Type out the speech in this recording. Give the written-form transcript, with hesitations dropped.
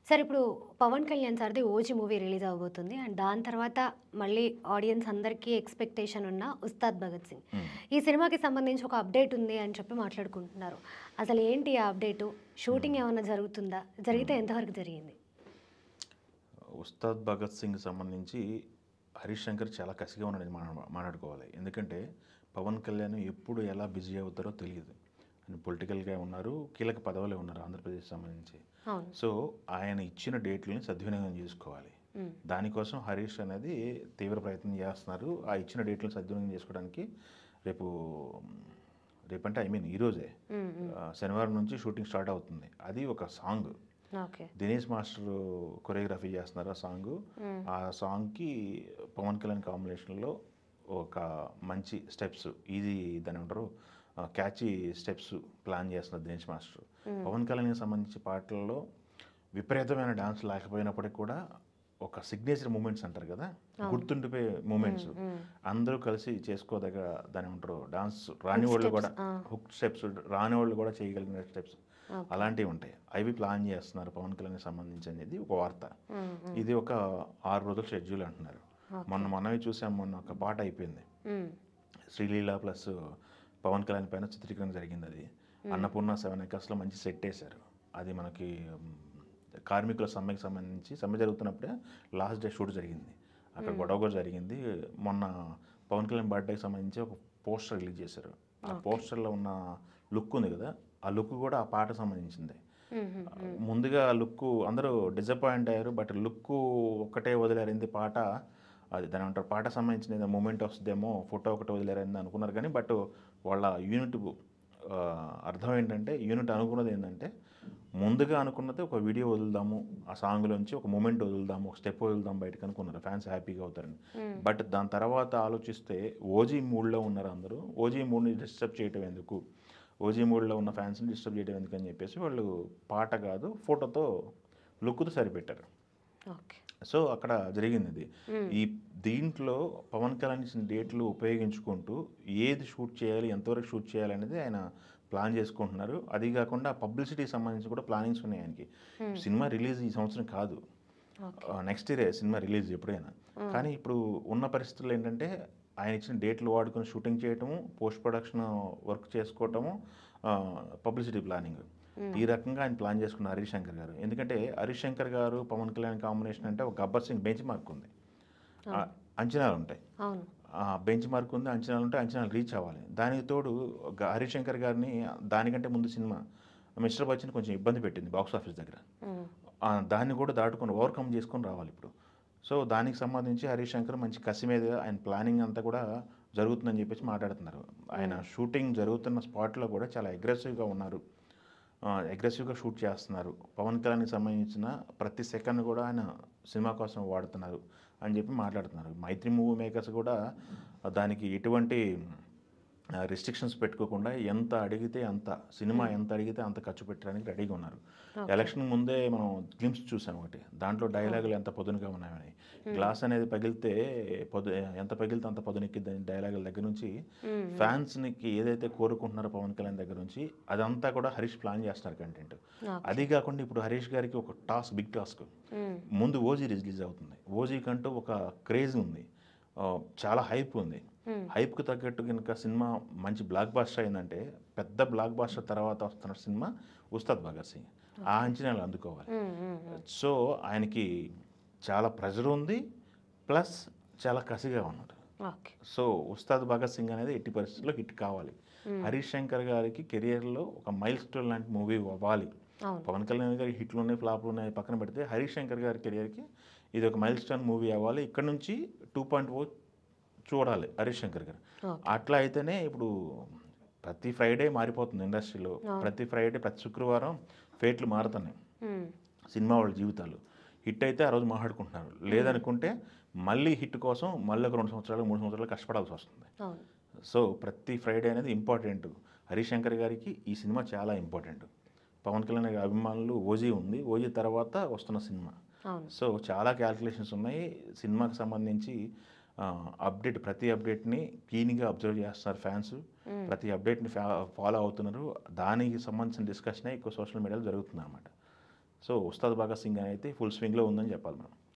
Sir ఇప్పుడు 'పవన్ కళ్యాణ్' సార్‌ది 'OG' movie release అవ్వబోతుంది. అండ్ దాని తర్వాత మళ్ళీ ఆడియన్స్ అందరికీ ఎక్స్‌పెక్టేషన్ ఉన్న 'ఉస్తాద్ భగత్ సింగ్.' హ్మ్. ఈ సినిమాకి సంబంధించి ఒక అప్డేట్ ఉంది అని చెప్పి మాట్లాడుకుంటున్నారు. అసలు ఏంటి ఆ అప్డేటు? హ్మ్. షూటింగ్ ఏమన్నా జరుగుతుందా? జరిగితే హ్మ్. ఎంతవరకు జరిగింది? 'ఉస్తాద్ భగత్ సింగ్' సంబంధించి హరీష్ శంకర్ చాలా కసిగా ఉన్నాడని మాట్లాడుకోవాలి. ఎందుకంటే పవన్ కళ్యాణ్ ఎప్పుడు ఎలా బిజీ అవుతారో తెలియదు. ఆయన పొలిటికల్‌గా ఉన్నారు. కీలక పదవిలో ఉన్నారు ఆంధ్రప్రదేశ్ సంబంధించి. అవును. సో, ఆయన ఇచ్చిన డేట్‌లని సద్వినియోగం చేసుకోవాలి. హ్మ్. దానికోసం హరీష్ అనేది తీవ్ర ప్రయత్నం చేస్తున్నారు. ఆ ఇచ్చిన డేట్‌లను సద్వినియోగం చేసుకోవడానికి రేపు రేపంటే ఈరోజే హ్మ్. హ్మ్. శనివారం నుంచి షూటింగ్ స్టార్ట్ అవుతుంది. అది ఒక song. Okay. Dinesh master choreography చేస్తున్నారు ఆ సాంగు. హ్మ్. ఆ సాంగ్‌కి పవన్ కళ్యాణ్ కాంబినేషన్‌లో ఒక మంచి స్టెప్స్ ఇది దాన్నేమంటారు క్యాచీ స్టెప్స్ ప్లాన్ చేస్తున్నారు దినేష్ మాస్టర్. హ్మ్. పవన్ కళ్యాణ్‌కి సంబంధించి పాటల్లో విపరీతమైన డాన్స్ లేకపోయినప్పటికి కూడా ఒక సిగ్నేచర్ మూమెంట్స్ అంటారు కదా! అవును. గుర్తుండిపోయే హ్మ్. మూమెంట్స్. హ్మ్. అందరూ కలిసి చేసుకోదగ్గ దాన్నేమంటారు డాన్స్ హుక్ రానివోళ్ళు స్టెప్స్. కూడా ఆ! హుక్ స్టెప్స్ రానివోళ్ళు కూడా చేయగలిగిన స్టెప్స్ ఓకే. అలాంటివి ఉంటాయి. అవి ప్లాన్ చేస్తున్నారు పవన్ కళ్యాణ్‌కి సంబంధించి అనేది ఒక వార్త. హ్మ్. హ్మ్. ఇది ఒక 6 రోజుల షెడ్యూల్ అంటున్నారు. ఓకే. మనమే చూసాం మొన్న ఒక పాట అయిపోయింది. హ్మ్. 'శ్రీలీల' ప్లస్ పవన్ కళ్యాణ్ పైన చిత్రీకరణ జరిగిందది. హ్మ్. 'అన్నపూర్ణ 7 ఎకర్స్‌లో మంచి సెట్ ఏశారు. అది మనకి కార్మికుల సమ్మెకి సంబంధించి సమ్మె జరుగుతున్నప్పుడే లాస్ట్ డే షూట్ జరిగింది. అక్కడ హ్మ్. గొడవ కూడా జరిగింది. మొన్న పవన్ కళ్యాణ్ బర్త్‌డేకి సంబంధించి ఒక పోస్టర్ రిలీజ్ చేశారు. ఆ ఓకే. పోస్టర్‌లో ఉన్న లుక్ ఉంది కదా! ఆ లుక్ కూడా ఆ పాటకు సంబంధించిందే. హుహు. హ్మ్. ముందుగా ఆ లుక్కు అందరూ డిసప్పాయింట్ అయ్యారు. బట్ లుక్కు ఒక్కటే వదిలారింది పాట. అది దానేమంటారు పాటకు సంబంధించిన ఏదో మూమెంట్ వస్తదేమో, ఫోటో ఒకటి వదిలారని అనుకున్నారు కానీ, బట్ వాళ్ళ యూనిట్ అర్థం ఏంటంటే, యూనిట్ అనుకున్నది ఏంటంటే, ముందుగా అనుకున్నది ఒక వీడియో వదులుదాము, ఆ సాంగ్‌లోంచి ఒక మూమెంట్ వదులుదాము, ఒక స్టెప్ వదులుదాం బయటకి అనుకున్నారు. ఫ్యాన్స్ హ్యాపీగా అవుతారని. హ్మ్. బట్ దాని తర్వాత ఆలోచిస్తే ఓజీ మూడ్‌లో ఉన్నారు అందరూ. ఓజీ మూడ్‌ని డిస్టర్బ్ చేయటం ఎందుకు? ఓజీ మూడ్‌లో ఉన్న ఫ్యాన్స్‌ని డిస్టర్బ్ చేయడం ఎందుకని చెప్పేసి వాళ్ళు పాట కాదు, ఫోటోతో లుక్‌తో సరిపెట్టారు. ఓకే. సో, అక్కడ జరిగిందిది. హ్మ్. ఈ దీంట్లో పవన్ కళ్యాణ్ ఇచ్చిన డేట్లు ఉపయోగించుకుంటూ ఏది షూట్ చేయాలి, ఎంతవరకు షూట్ చేయాలనేది ఆయన ప్లాన్ చేసుకుంటున్నారు. అది గాకుండా పబ్లిసిటీకి సంబంధించి కూడా ప్లానింగ్స్ ఉన్నాయి ఆయనకి. హ్మ్. సినిమా రిలీజ్ ఈ సంవత్సరం కాదు. ఓకే. నెక్స్ట్ ఇయరే సినిమా రిలీజ్ ఎప్పుడైనా. హ్మ్. కానీ ఇప్పుడు ఉన్న పరిస్థితుల్లో ఏంటంటే, ఆయన ఇచ్చిన డేట్లు వాడుకొని షూటింగ్ చేయటము, పోస్ట్ ప్రొడక్షన్ వర్క్ చేసుకోవటము, పబ్లిసిటీ ప్లానింగ్. హ్మ్. ఈ రకంగా ఆయన ప్లాన్ చేసుకున్నారు హరీష్ శంకర్ గారు. ఎందుకంటే, హరీష్ శంకర్ గారు, పవన్ కళ్యాణ్ కాంబినేషన్ అంటే ఒక 'గబ్బర్ సింగ్' బెంచ్ మార్క్ ఉంది. అవును. అంచనాలుంటాయి. అవును. బెంచ్ మార్క్ ఉంది. అంచనాలుంటాయి. అంచనాలు రీచ్ అవ్వాలి. దానికి తోడు హరీష్ శంకర్ గారిని దానికంటే ముందు సినిమా 'మిస్టర్ బచ్చన్' కొంచెం ఇబ్బంది పెట్టింది బాక్స్ ఆఫీస్ దగ్గర. హ్మ్. దాన్ని కూడా దాటుకొని ఓవర్‌కమ్ చేసుకొని రావాలిప్పుడు. సో, దానికి సంబంధించి హరీష్ శంకర్ మంచి కసి మీద ఆయన ప్లానింగ్ అంతా కూడా జరుగుతుందని చెప్పేసి మాట్లాడుతున్నారు. ఆయన హ్మ్. షూటింగ్ జరుగుతున్న స్పాట్‌లో కూడా చాలా అగ్రెసివ్‌గా ఉన్నారు. అగ్రెసివ్‌గా షూట్ చేస్తున్నారు. పవన్ కళ్యాణ్‌కి సంబంధించిన ప్రతి సెకండ్ కూడా ఆయన సినిమా కోసం వాడుతున్నారు అని చెప్పి మాట్లాడుతున్నారు. 'మైత్రి మూవీ మేకర్స్' కూడా దానికి ఎటువంటి రిస్ట్రిక్షన్స్ పెట్టుకోకుండా ఎంత అడిగితే అంత సినిమా హ్మ్. ఎంత అడిగితే అంత ఖర్చు పెట్టడానికి రెడీగా ఉన్నారు. ఓకే. ఎలక్షన్ ముందే మనం గ్లింప్స్ చూసాం ఒకటి. దాంట్లో అవును. డైలాగులు ఎంత పదునుగా ఉన్నాయని. హ్మ్. గ్లాస్ అనేది పగిలితే ఎంత పగిలితే అంత పదునెక్కిద్దని డైలాగుల దగ్గర నుంచి హ్మ్. హ్మ్. ఫ్యాన్స్‌కి ఏదైతే కోరుకుంటున్నారో పవన్ కళ్యాణ్ దగ్గర నుంచి అదంతా కూడా హరీష్ ప్లాన్ చేస్తున్నారు కంటెంట్. ఓకే. అది కాకుండా ఇప్పుడు హరీష్ గారికి ఒక బిగ్ టాస్క్. హ్మ్. ముందు 'ఓజీ' రిలీజ్ అవుతుంది. 'ఓజీ'కంటూ ఒక క్రేజ్ ఉంది. చాలా హైప్ ఉంది. హ్మ్. హైప్‌కి తగ్గట్టు గనుక సినిమా మంచి బ్లాక్ బస్టర్ అయిందంటే, పెద్ద బ్లాక్ బస్టర్ తర్వాత వస్తున్న సినిమా 'ఉస్తాద్ భగత్ సింగ్.' ఆ ఓకే. అంచనాలు అందుకోవాలి. హ్మ్. హ్మ్. హ్మ్. సో, ఆయనకి చాలా ప్రెషర్ ఉంది. ప్లస్ చాలా కసిగా ఉన్నారు. ఓకే. సో, 'ఉస్తాద్ భగత్ సింగ్' అనేది ఎట్టి పరిస్థితుల్లో హిట్ కావాలి. హ్మ్. హరీష్ శంకర్ గారికి కెరియర్‌లో ఒక మైల్ స్టోన్ లాంటి మూవీ అవ్వాలి. అవును. పవన్ కళ్యాణ్ గారి హిట్లున్నాయి, ఫ్లాపులున్నాయి పక్కన పెడితే, హరీష్ శంకర్ గారి కెరియర్‌కి ఇది ఒక మైల్ స్టోన్ మూవీ అవ్వాలి. ఇక్కడి నుంచి 2.0 చూడాలి హరీష్ శంకర్ గారు. ఓకే. అట్లా అయితేనే ఇప్పుడు ప్రతి ఫ్రైడే మారిపోతుంది ఇండస్ట్రీలో. అవును. ప్రతి ఫ్రైడే, ప్రతి శుక్రవారం ఫేట్లు మారుతున్నాయి. హ్మ్. సినిమా వాళ్ళ జీవితాలు. హిట్ అయితే ఆ రోజు మాట్లాడుకుంటున్నారు. హ్మ్. లేదనుకుంటే మళ్ళీ హిట్ కోసం మళ్ళీ ఒక 2 సంవత్సరాలు, 3 సంవత్సరాలు కష్టపడాల్సొస్తుంది. అవును. సో, ప్రతి ఫ్రైడే అనేది ఇంపార్టెంట్. హరీష్ శంకర్ గారికి ఈ సినిమా చాలా ఇంపార్టెంట్. పవన్ కళ్యాణ్ గారి అభిమానులు 'ఓజీ' ఉంది. 'ఓజీ' తర్వాత వస్తున్న సినిమా. అవును. సో, చాలా క్యాలిక్యులేషన్స్ ఉన్నాయి. సినిమాకి సంబంధించి ప్రతి అప్డేట్‌ని కీన్‌గా అబ్జర్వ్ చేస్తున్నారు ఫ్యాన్స్. హ్మ్. ప్రతి అప్డేట్‌ని ఫాలో అవుతున్నారు. దానికి సంబంధించిన డిస్కషనే ఎక్కువ సోషల్ మీడియాలో జరుగుతుందనమాట. సో ఉస్తాద్ భగత్ సింగ్ అయితే ఫుల్ స్వింగ్లో ఉందని చెప్పాలి మనం.